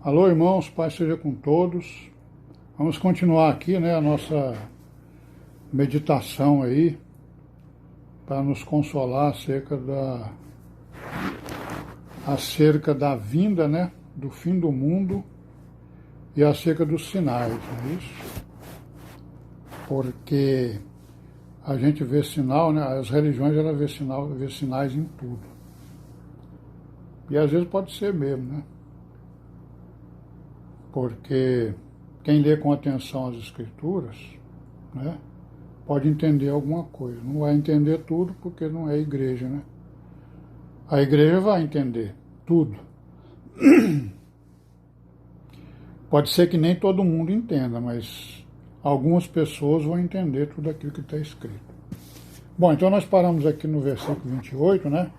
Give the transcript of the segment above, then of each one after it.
Alô, irmãos, paz seja com todos. Vamos continuar aqui, né, a nossa meditação aí, para nos consolar acerca da vinda, né, do fim do mundo e acerca dos sinais, não é isso? Porque a gente vê sinal, né, as religiões elas vê sinais em tudo. E às vezes pode ser mesmo, né? Porque quem lê com atenção as escrituras, né, pode entender alguma coisa. Não vai entender tudo porque não é igreja, né? A igreja vai entender tudo. Pode ser que nem todo mundo entenda, mas algumas pessoas vão entender tudo aquilo que está escrito. Bom, então nós paramos aqui no versículo 28, né?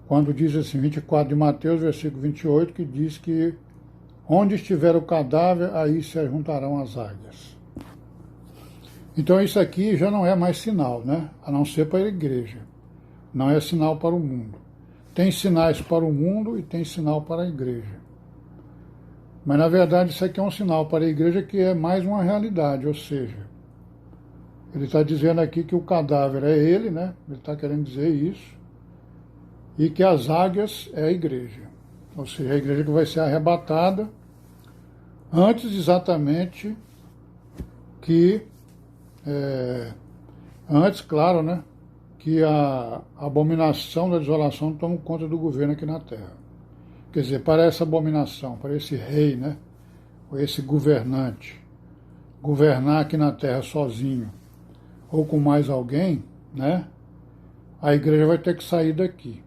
Quando diz assim, 24 de Mateus, versículo 28, que diz que onde estiver o cadáver, aí se juntarão as águias. Então isso aqui já não é mais sinal, né? A não ser para a igreja. Não é sinal para o mundo. Tem sinais para o mundo e tem sinal para a igreja. Mas na verdade isso aqui é um sinal para a igreja que é mais uma realidade, ou seja, ele está dizendo aqui que o cadáver é ele, né? Ele está querendo dizer isso. E que as águias é a igreja. Ou seja, a igreja que vai ser arrebatada antes exatamente que, antes, claro, né, que a abominação da desolação tome conta do governo aqui na Terra. Quer dizer, para essa abominação, para esse rei, né, ou esse governante, governar aqui na Terra sozinho, ou com mais alguém, né, a igreja vai ter que sair daqui.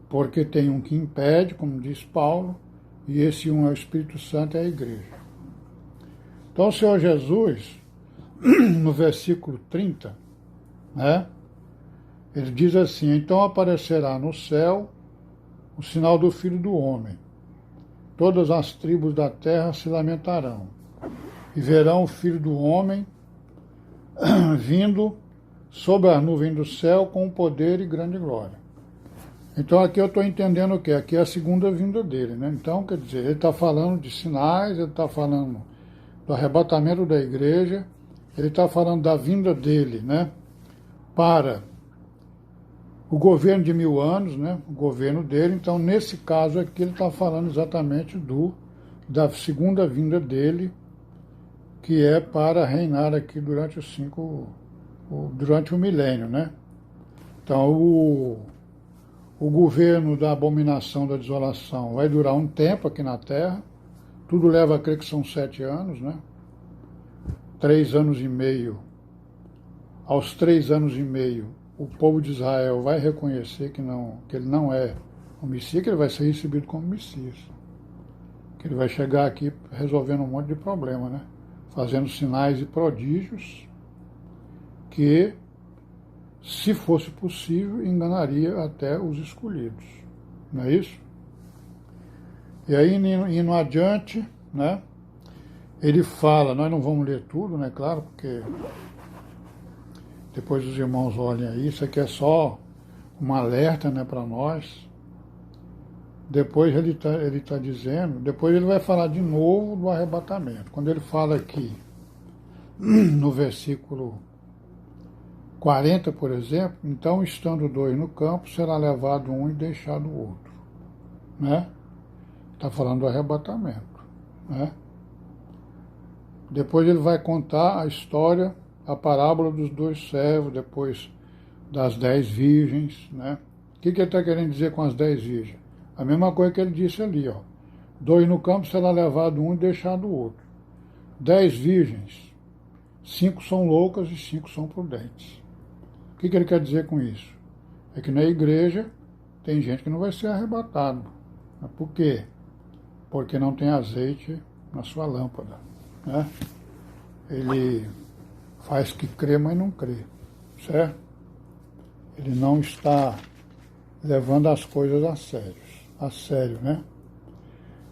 Porque tem um que impede, como diz Paulo, e esse um é o Espírito Santo, é a igreja. Então o Senhor Jesus, no versículo 30, né, ele diz assim, então aparecerá no céu o sinal do Filho do Homem. Todas as tribos da terra se lamentarão, e verão o Filho do Homem vindo sobre a nuvem do céu com poder e grande glória. Então aqui eu estou entendendo o quê? Aqui é a segunda vinda dele, né? Então, quer dizer, ele está falando de sinais, ele está falando do arrebatamento da igreja, ele está falando da vinda dele, né? Para o governo de 1000 anos, né? O governo dele. Então, nesse caso aqui, ele está falando exatamente da segunda vinda dele, que é para reinar aqui durante durante o milênio, né? Então, o governo da abominação da desolação vai durar um tempo aqui na Terra. Tudo leva a crer que são 7 anos, né? 3 anos e meio. Aos 3 anos e meio, o povo de Israel vai reconhecer que ele não é o Messias, que ele vai ser recebido como Messias. Que ele vai chegar aqui resolvendo um monte de problema, né? Fazendo sinais e prodígios que, se fosse possível, enganaria até os escolhidos. Não é isso? E aí, indo adiante, né, ele fala, nós não vamos ler tudo, né, claro, porque depois os irmãos olhem aí, isso aqui é só um alerta, né, para nós. Depois ele tá dizendo, depois ele vai falar de novo do arrebatamento. Quando ele fala aqui, no versículo 40, por exemplo, então, estando 2 no campo, será levado um e deixado o outro. Né? Está falando do arrebatamento. Né? Depois ele vai contar a história, a parábola dos 2 servos, depois das 10 virgens. Né? O que ele está querendo dizer com as 10 virgens? A mesma coisa que ele disse ali. Ó. 2 no campo, será levado um e deixado o outro. 10 virgens, 5 são loucas e 5 são prudentes. O que ele quer dizer com isso? É que na igreja tem gente que não vai ser arrebatado. Mas por quê? Porque não tem azeite na sua lâmpada. Né? Ele faz que crê, mas não crê. Certo? Ele não está levando as coisas a sério, né?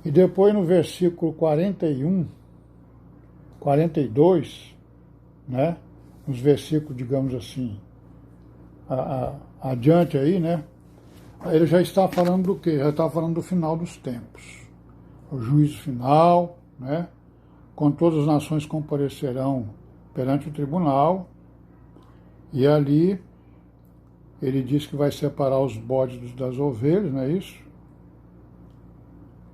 E depois no versículo 41, 42, né? Nos versículos, digamos assim, adiante aí, né? Ele já está falando do quê? Já está falando do final dos tempos. o juízo final, né? Quando todas as nações comparecerão perante o tribunal, e ali ele diz que vai separar os bodes das ovelhas, não é isso?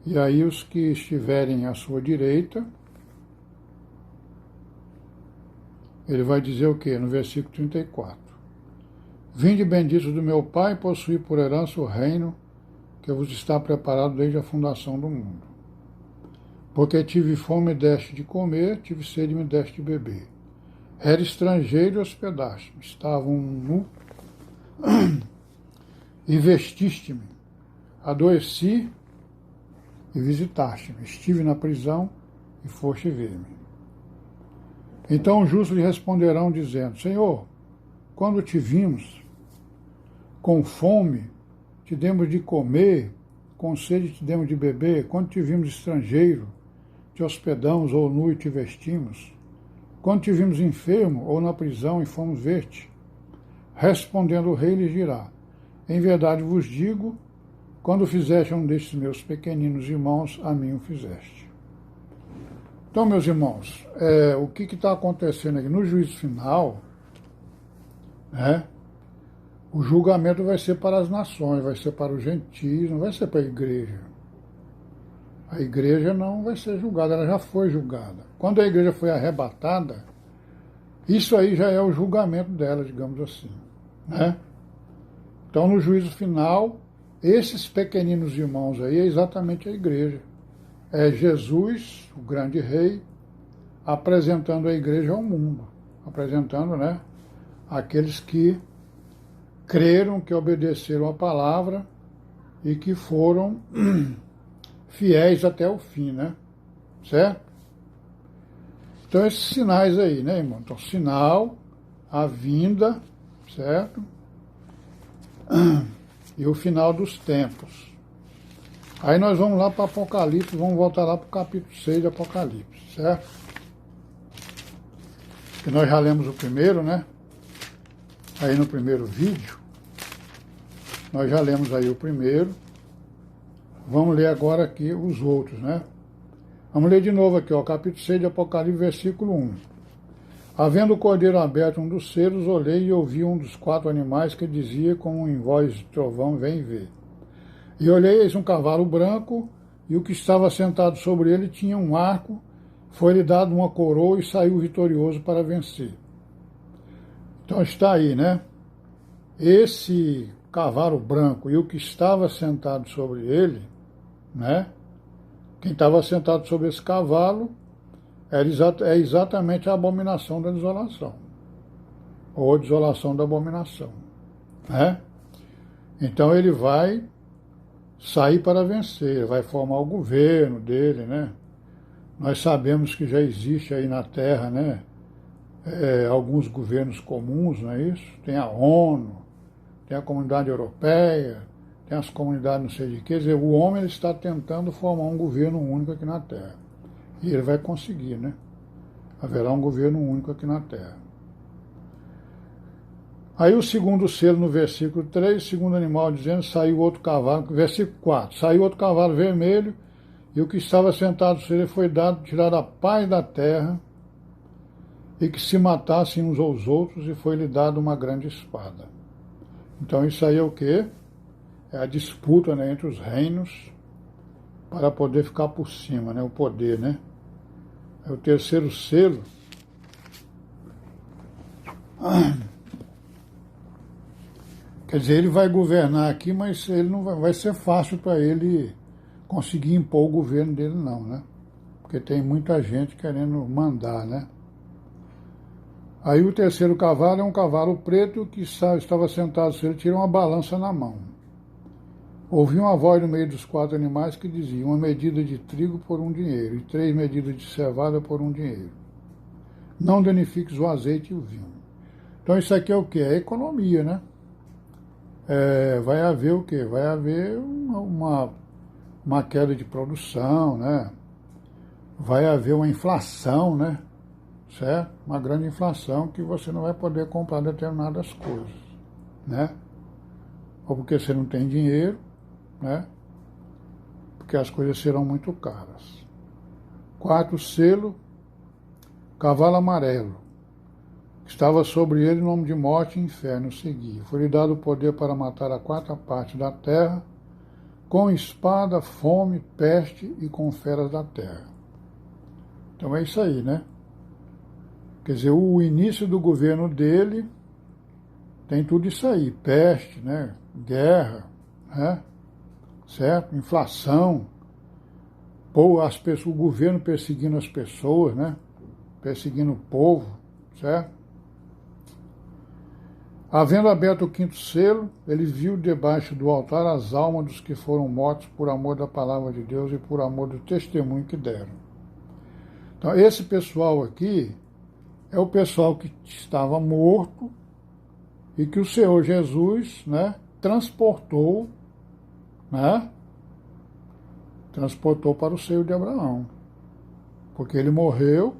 E aí os que estiverem à sua direita, ele vai dizer o quê? No versículo 34. Vinde benditos do meu Pai, possuí por herança o reino que vos está preparado desde a fundação do mundo. Porque tive fome e me deste de comer, tive sede e me deste de beber. Era estrangeiro e hospedaste-me, estavam nu e vestiste-me, adoeci e visitaste-me, estive na prisão e foste ver-me. Então os justos lhe responderão dizendo, Senhor, quando te vimos com fome, te demos de comer, com sede te demos de beber, quando te vimos estrangeiro, te hospedamos ou nu e te vestimos, quando te vimos enfermo ou na prisão e fomos ver-te. Respondendo o rei lhes dirá, em verdade vos digo, quando fizeste um destes meus pequeninos irmãos, a mim o fizeste. Então, meus irmãos, o que está acontecendo aqui? No juízo final, né, o julgamento vai ser para as nações, vai ser para os gentios, não vai ser para a igreja. A igreja não vai ser julgada, ela já foi julgada. Quando a igreja foi arrebatada, isso aí já é o julgamento dela, digamos assim, né? Então, no juízo final, esses pequeninos irmãos aí é exatamente a igreja. É Jesus, o grande rei, apresentando a igreja ao mundo, apresentando, né, aqueles que creram, que obedeceram a palavra e que foram fiéis até o fim, né? Certo? Então, esses sinais aí, né, irmão? Então, sinal, a vinda, certo? E o final dos tempos. Aí nós vamos lá para Apocalipse, vamos voltar lá para o capítulo 6 de Apocalipse, certo? Que nós já lemos o primeiro, né? Aí no primeiro vídeo, nós já lemos aí o primeiro. Vamos ler agora aqui os outros, né? Vamos ler de novo aqui, ó, capítulo 6 de Apocalipse, versículo 1. Havendo o cordeiro aberto um dos selos, olhei e ouvi um dos 4 animais que dizia com em voz de trovão, vem ver. E olhei, eis um cavalo branco, e o que estava sentado sobre ele tinha um arco, foi-lhe dado uma coroa e saiu vitorioso para vencer. Então está aí, né? Esse cavalo branco e o que estava sentado sobre ele, né? Quem estava sentado sobre esse cavalo é exatamente a abominação da desolação, ou desolação da abominação, né? Então ele vai sair para vencer, vai formar o governo dele, né? Nós sabemos que já existe aí na Terra, né, alguns governos comuns, não é isso? Tem a ONU, tem a Comunidade Europeia, tem as comunidades não sei de quê. Quer dizer, o homem ele está tentando formar um governo único aqui na Terra. E ele vai conseguir, né? Haverá um governo único aqui na Terra. Aí o segundo selo no versículo 3, o segundo animal dizendo, saiu outro cavalo, versículo 4, saiu outro cavalo vermelho, e o que estava sentado sobre ele foi dado tirar a paz da terra, e que se matassem uns aos outros, e foi-lhe dado uma grande espada. Então isso aí é o quê? É a disputa, né, entre os reinos, para poder ficar por cima, né, o poder, né? É o terceiro selo. Quer dizer, ele vai governar aqui, mas ele não vai ser fácil para ele conseguir impor o governo dele, não, né? Porque tem muita gente querendo mandar, né? Aí o terceiro cavalo é um cavalo preto que estava sentado, ele tirou uma balança na mão. Ouvi uma voz no meio dos 4 animais que dizia, 1 medida de trigo por 1 dinheiro, e 3 medidas de cevada por 1 dinheiro. Não danifiques o azeite e o vinho. Então isso aqui é o quê? É economia, né? Vai haver o quê? Vai haver uma queda de produção, né? Vai haver uma inflação, né? Certo? Uma grande inflação que você não vai poder comprar determinadas coisas, né? Ou porque você não tem dinheiro, né? porque as coisas serão muito caras. Quarto selo, cavalo amarelo. Estava sobre ele o nome de morte e inferno seguia. Foi-lhe dado o poder para matar a quarta parte da terra, com espada, fome, peste e com feras da terra. Então é isso aí, né? Quer dizer, o início do governo dele tem tudo isso aí, peste, né? Guerra, né? Certo? Inflação, as pessoas, o governo perseguindo as pessoas, né? Perseguindo o povo, certo? Havendo aberto o quinto selo, ele viu debaixo do altar as almas dos que foram mortos por amor da palavra de Deus e por amor do testemunho que deram. Então, esse pessoal aqui é o pessoal que estava morto e que o Senhor Jesus, né, transportou, né, transportou para o seio de Abraão. Porque ele morreu,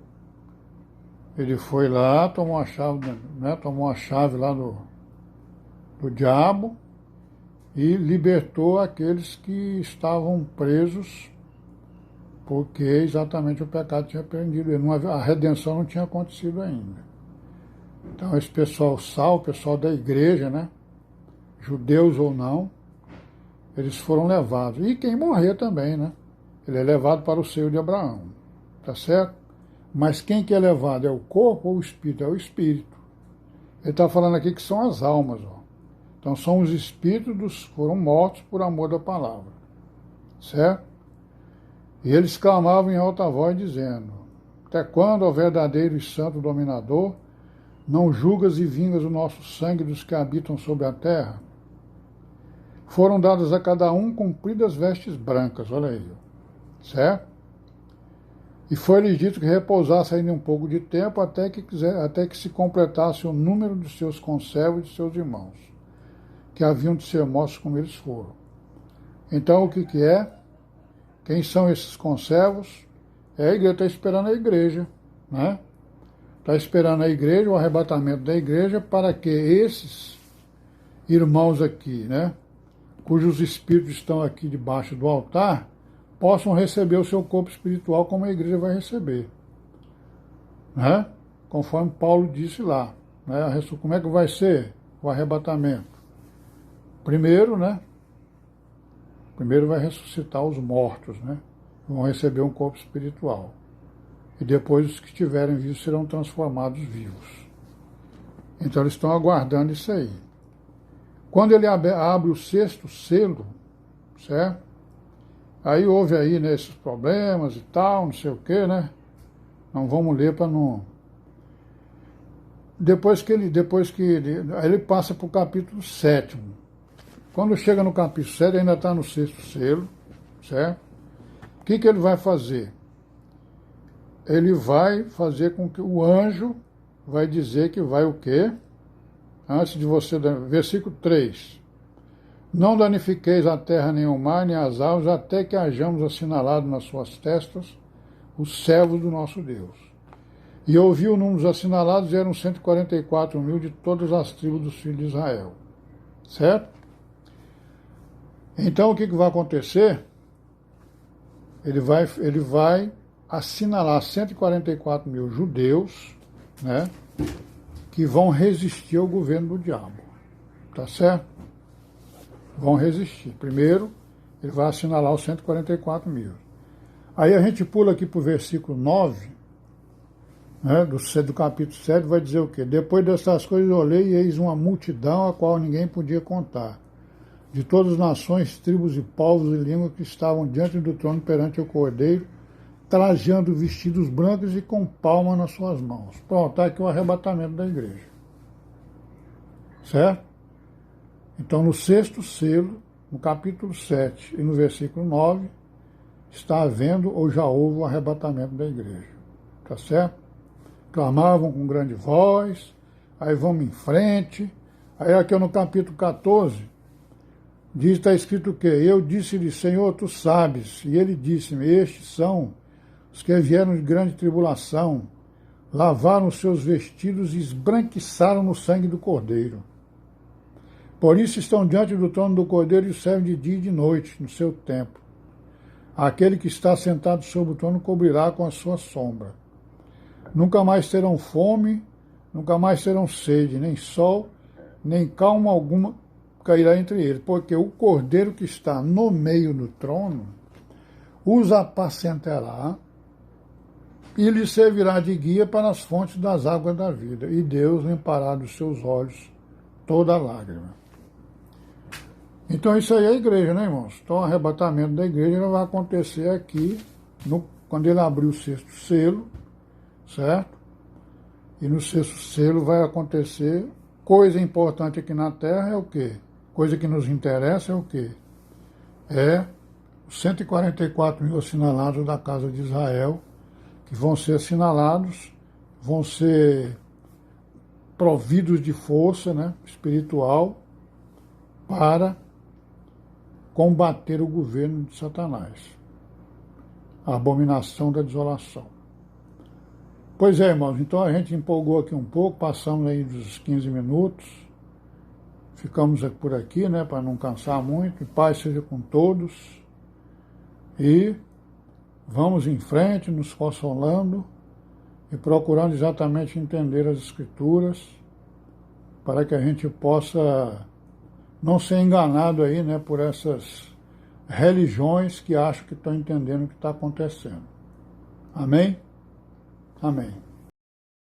ele foi lá, tomou a chave lá do diabo e libertou aqueles que estavam presos, porque exatamente o pecado tinha prendido ele. A redenção não tinha acontecido ainda. Então esse pessoal salvo, o pessoal da igreja, né, judeus ou não, eles foram levados. E quem morrer também, né? Ele é levado para o seio de Abraão. Tá certo? Mas quem que é levado? É o corpo ou o espírito? É o espírito. Ele está falando aqui que são as almas. Ó. Então são os espíritos que foram mortos por amor da palavra. Certo? E eles clamavam em alta voz dizendo: até quando, ó verdadeiro e santo dominador, não julgas e vingas o nosso sangue dos que habitam sobre a terra? Foram dadas a cada um compridas vestes brancas, olha aí. Certo? E foi-lhes dito que repousasse ainda um pouco de tempo até que se completasse o número de seus conservos e de seus irmãos, que haviam de ser mortos como eles foram. Então, o que é? Quem são esses conservos? É a igreja, está esperando a igreja, né? Está esperando a igreja, o arrebatamento da igreja, para que esses irmãos aqui, né, cujos espíritos estão aqui debaixo do altar, possam receber o seu corpo espiritual como a igreja vai receber. Né? Conforme Paulo disse lá. Né? Como é que vai ser o arrebatamento? Primeiro, né? Primeiro vai ressuscitar os mortos, né? Vão receber um corpo espiritual. E depois os que estiverem vivos serão transformados vivos. Então eles estão aguardando isso aí. Quando ele abre o sexto selo, certo? Aí houve aí, né, esses problemas e tal, não sei o quê, né? Não vamos ler para não... Depois que ele passa para o capítulo 7. Quando chega no capítulo 7, ainda está no sexto selo, certo? O que ele vai fazer? Ele vai fazer com que o anjo vai dizer que vai o quê? Antes de você... Versículo 3. Não danifiqueis a terra, nem o mar, nem as aves, até que hajamos assinalado nas suas testas os servos do nosso Deus. E ouvi o número dos assinalados, eram 144.000 de todas as tribos dos filhos de Israel. Certo? Então, o que vai acontecer? Ele vai assinalar 144.000 judeus, né, que vão resistir ao governo do diabo. Tá certo? Vão resistir. Primeiro, ele vai assinalar os 144.000. Aí a gente pula aqui para o versículo 9, né, do capítulo 7, vai dizer o quê? Depois dessas coisas eu olhei e eis uma multidão a qual ninguém podia contar, de todas as nações, tribos e povos e línguas que estavam diante do trono perante o Cordeiro, trajando vestidos brancos e com palmas nas suas mãos. Pronto, está aqui o arrebatamento da igreja. Certo? Então, no sexto selo, no capítulo 7 e no versículo 9, está havendo ou já houve o arrebatamento da igreja. Tá certo? Clamavam com grande voz, aí vamos em frente. Aí aqui no capítulo 14, está escrito o quê? Eu disse-lhe, Senhor, tu sabes. E ele disse-me, estes são os que vieram de grande tribulação, lavaram os seus vestidos e esbranquiçaram no sangue do Cordeiro. Por isso estão diante do trono do Cordeiro e o servem de dia e de noite, no seu tempo. Aquele que está sentado sobre o trono cobrirá com a sua sombra. Nunca mais terão fome, nunca mais terão sede, nem sol, nem calma alguma cairá entre eles, porque o cordeiro que está no meio do trono os apacentará e lhes servirá de guia para as fontes das águas da vida, e Deus limpará dos seus olhos toda lágrima. Então isso aí é a igreja, né, irmãos? Então o arrebatamento da igreja vai acontecer aqui, quando ele abrir o sexto selo, certo? E no sexto selo vai acontecer, coisa importante aqui na Terra é o quê? Coisa que nos interessa é o quê? É os 144 mil assinalados da casa de Israel, que vão ser assinalados, vão ser providos de força, né, espiritual para combater o governo de Satanás, a abominação da desolação. Pois é, irmãos, então a gente empolgou aqui um pouco, passamos aí dos 15 minutos, ficamos por aqui, né, para não cansar muito, e paz seja com todos, e vamos em frente, nos consolando e procurando exatamente entender as Escrituras, para que a gente possa não ser enganado aí, né, por essas religiões que acham que estão entendendo o que está acontecendo. Amém? Amém.